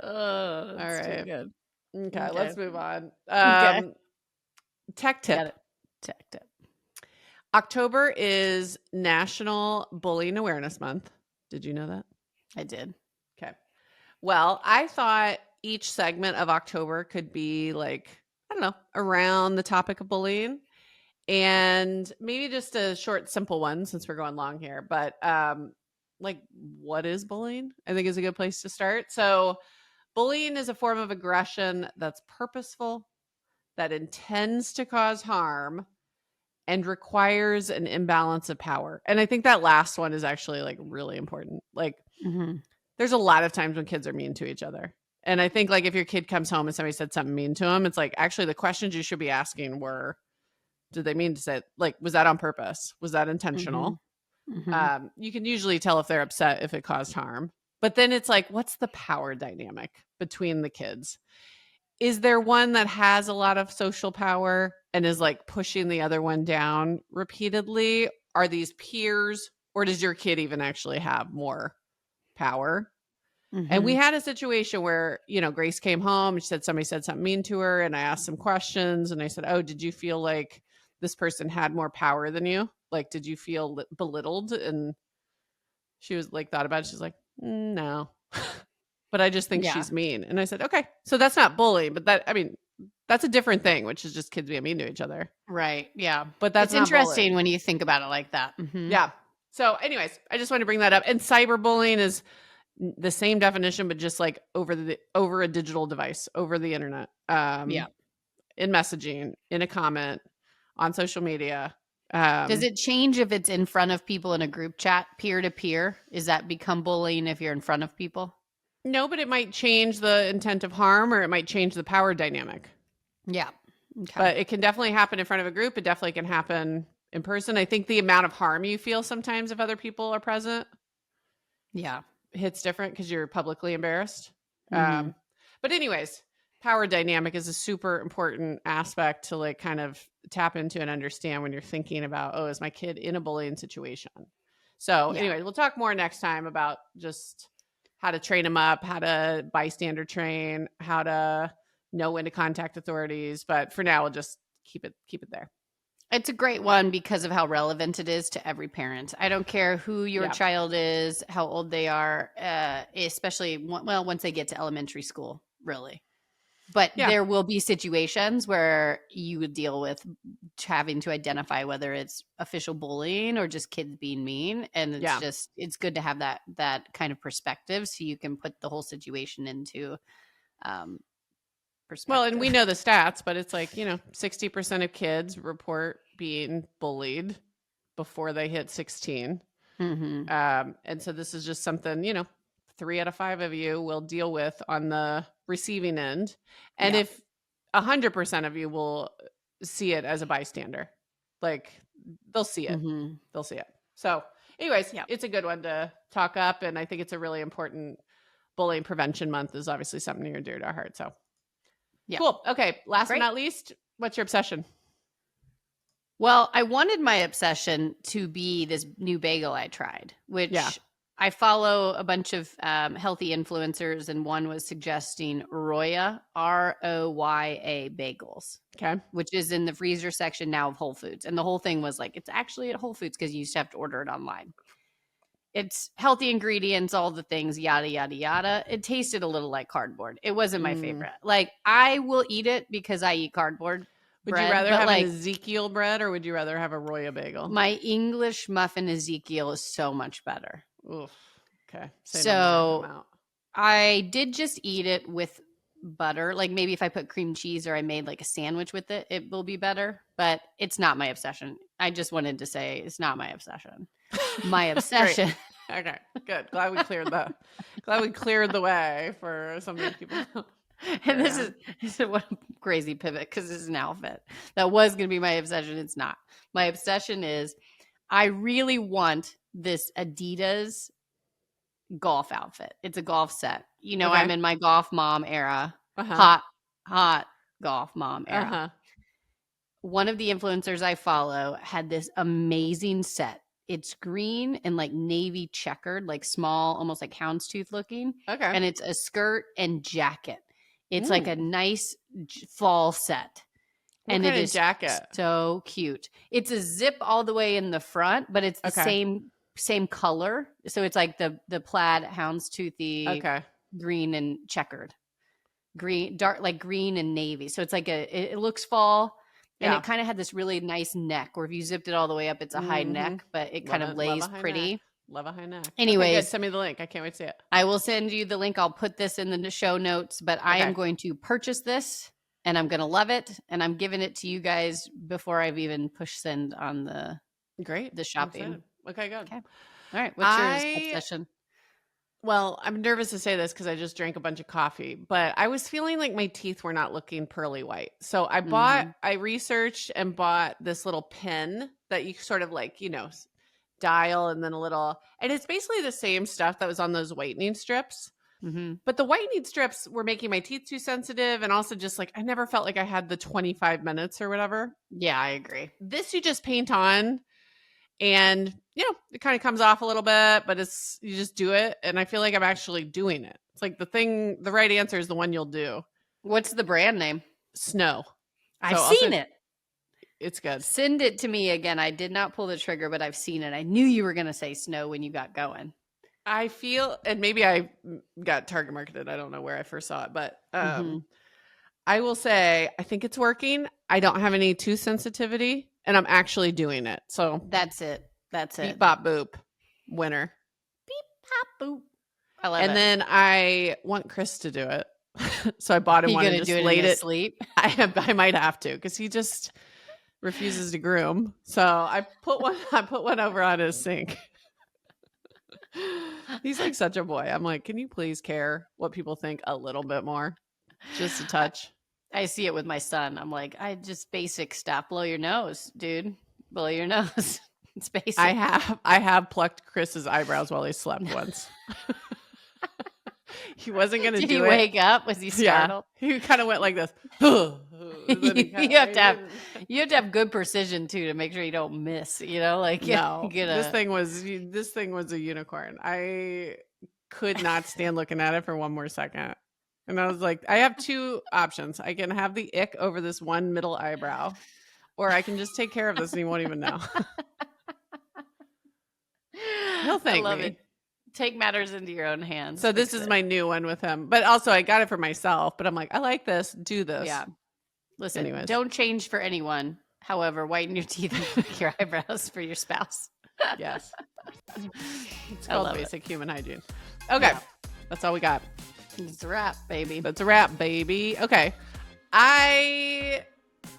All right. Good. Okay, let's move on. Tech tip. Tech tip. October is National Bullying Awareness Month. Did you know that? I did. Okay. Well, I thought each segment of October could be like, I don't know, around the topic of bullying. And maybe just a short, simple one since we're going long here. But like, what is bullying? I think is a good place to start. So bullying is a form of aggression that's purposeful, that intends to cause harm, and requires an imbalance of power. And I think that last one is actually like really important. Like there's a lot of times when kids are mean to each other. And I think like if your kid comes home and somebody said something mean to him, it's like actually the questions you should be asking were, did they mean to say, like, was that on purpose? Was that intentional? You can usually tell if they're upset if it caused harm. But then it's like, what's the power dynamic between the kids? Is there one that has a lot of social power and is like pushing the other one down repeatedly? Are these peers, or does your kid even actually have more power? And we had a situation where, Grace came home and she said somebody said something mean to her, and I asked some questions and I said, oh, did you feel like this person had more power than you? Like, did you feel belittled? And she was like, thought about it. She's like, no, but I just think she's mean. And I said, okay, so that's not bullying, but that's a different thing, which is just kids being mean to each other. Right. Yeah. But that's interesting when you think about it like that. Yeah. So anyways, I just wanted to bring that up. And cyberbullying is the same definition, but just like over a digital device, over the internet, in messaging, in a comment, on social media. Does it change if it's in front of people in a group chat, peer to peer? Is that become bullying if you're in front of people? No, but it might change the intent of harm, or it might change the power dynamic. Yeah. Okay. But it can definitely happen in front of a group. It definitely can happen in person. I think the amount of harm you feel sometimes if other people are present. Yeah. Hits different because you're publicly embarrassed. But anyways, power dynamic is a super important aspect to like kind of tap into and understand when you're thinking about, oh, is my kid in a bullying situation? So anyway, we'll talk more next time about just how to train them up, how to bystander train, how to know when to contact authorities. But for now, we'll just keep it there. It's a great one because of how relevant it is to every parent. I don't care who your child is, how old they are, especially, once they get to elementary school, really. But there will be situations where you would deal with having to identify whether it's official bullying or just kids being mean. And it's it's good to have that kind of perspective so you can put the whole situation into perspective. Well, and we know the stats, but it's like, 60% of kids report being bullied before they hit 16. And so this is just something, 3 out of 5 of you will deal with on the receiving end. And if 100% of you will see it as a bystander, like they'll see it, they'll see it. So anyways, it's a good one to talk up. And I think it's a really important bullying prevention month is obviously something near and dear to our heart. So cool. Okay. Last but not least, what's your obsession? Well, I wanted my obsession to be this new bagel I tried, which I follow a bunch of healthy influencers, and one was suggesting Roya, Roya bagels. Okay. Which is in the freezer section now of Whole Foods. And the whole thing was like, it's actually at Whole Foods because you used to have to order it online. It's healthy ingredients, all the things, yada, yada, yada. It tasted a little like cardboard. It wasn't my favorite. Like, I will eat it because I eat cardboard. Would you rather have an Ezekiel bread or would you rather have a Roya bagel? My English muffin Ezekiel is so much better. Oof. Okay. So I did just eat it with butter. Like maybe if I put cream cheese or I made like a sandwich with it, it will be better. But it's not my obsession. I just wanted to say it's not my obsession. My obsession. Okay, good. Glad we cleared the way for some of these people. And this is what a crazy pivot because this is an outfit that was going to be my obsession. It's not. My obsession is I really want this Adidas golf outfit. It's a golf set. You know, I'm in my golf mom era. Hot golf mom era. One of the influencers I follow had this amazing set. It's green and like navy checkered, like small, almost like houndstooth looking. Okay. And it's a skirt and jacket. It's like a nice fall set. What kind of jacket? So cute. It's a zip all the way in the front, but it's the same color. So it's like the plaid houndstoothy green and checkered. Green, dark, like green and navy. So it's like it looks fall. And it kind of had this really nice neck where if you zipped it all the way up, it's a high neck, but it kind of lays pretty. Love a high neck. Anyways, send me the link. I can't wait to see it. I will send you the link. I'll put this in the show notes, but I am going to purchase this and I'm going to love it. And I'm giving it to you guys before I've even pushed send on the shopping. Okay, good. Okay. All right. What's your obsession? Well, I'm nervous to say this because I just drank a bunch of coffee, but I was feeling like my teeth were not looking pearly white. So I researched and bought this little pin that you sort of like, dial and then and it's basically the same stuff that was on those whitening strips. But the whitening strips were making my teeth too sensitive. And also just like, I never felt like I had the 25 minutes or whatever. Yeah, I agree. This you just paint on. And, it kind of comes off a little bit, but you just do it. And I feel like I'm actually doing it. It's like the right answer is the one you'll do. What's the brand name? Snow. I've seen it. It's good. Send it to me again. I did not pull the trigger, but I've seen it. I knew you were going to say Snow when you got going. I feel, and maybe I got target marketed. I don't know where I first saw it, but I will say, I think it's working. I don't have any tooth sensitivity. And I'm actually doing it. So that's it. Beep, bop, boop. Winner. Beep, pop, boop. I love it. And then I want Chris to do it. So I bought him one and just laid it. Sleep? I might have to because he just refuses to groom. So I put one over on his sink. He's like such a boy. I'm like, can you please care what people think a little bit more? Just a touch. I see it with my son. I'm like, I just basic stuff. Blow your nose, dude. Blow your nose. It's basic. I have plucked Chris's eyebrows while he slept once. He wasn't going to do it. Did he wake up? Was he startled? Yeah. He kind of went like this. You have to have good precision too to make sure you don't miss. This thing was a unicorn. I could not stand looking at it for one more second. And I was like, I have two options. I can have the ick over this one middle eyebrow, or I can just take care of this and he won't even know. He'll thank me. It. Take matters into your own hands. So this is my new one with him. But also I got it for myself. But I'm like, I like this. Do this. Yeah. Listen, don't change for anyone. However, whiten your teeth and pick your eyebrows for your spouse. Yes. It's called basic human hygiene. Okay. Yeah. That's all we got. It's a wrap, baby. That's a wrap, baby. Okay. I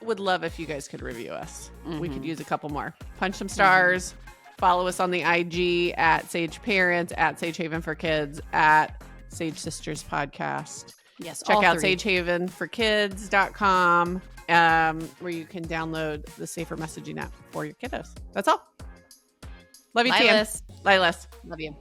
would love if you guys could review us. We could use a couple more. Punch some stars. Follow us on the IG at Sage Parents, at Sage Haven for Kids, at Sage Sisters Podcast. Yes. Check out sagehavenforkids.com where you can download the safer messaging app for your kiddos. That's all. Love you, Lilas. Love you.